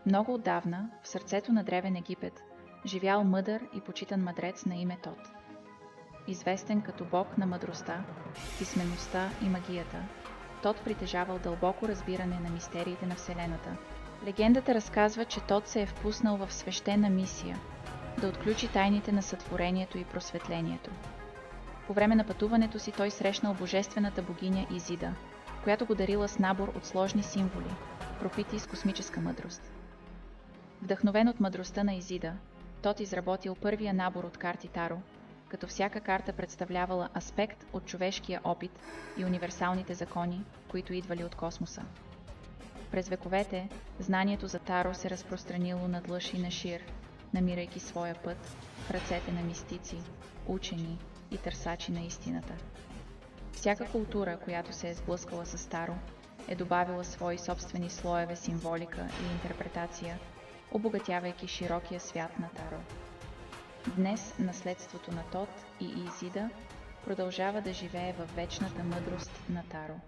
Много отдавна, в сърцето на древен Египет, живял мъдър и почитан мъдрец на име Тот. Известен като бог на мъдростта, писмеността и магията, Тот притежавал дълбоко разбиране на мистериите на Вселената. Легендата разказва, че Тот се е впуснал в свещена мисия да отключи тайните на сътворението и просветлението. По време на пътуването си той срещнал божествената богиня Изида, която го дарила с набор от сложни символи, пропити с космическа мъдрост. Вдъхновен от мъдростта на Изида, Тот изработил първия набор от карти Таро, като всяка карта представлявала аспект от човешкия опит и универсалните закони, които идвали от космоса. През вековете, знанието за Таро се разпространило над Лъш и Нашир, намирайки своя път в ръцете на мистици, учени и търсачи на истината. Всяка култура, която се е сблъскала с Таро, е добавила свои собствени слоеве символика и интерпретация, обогатявайки широкия свят на Таро. Днес наследството на Тот и Изида продължава да живее във вечната мъдрост на Таро.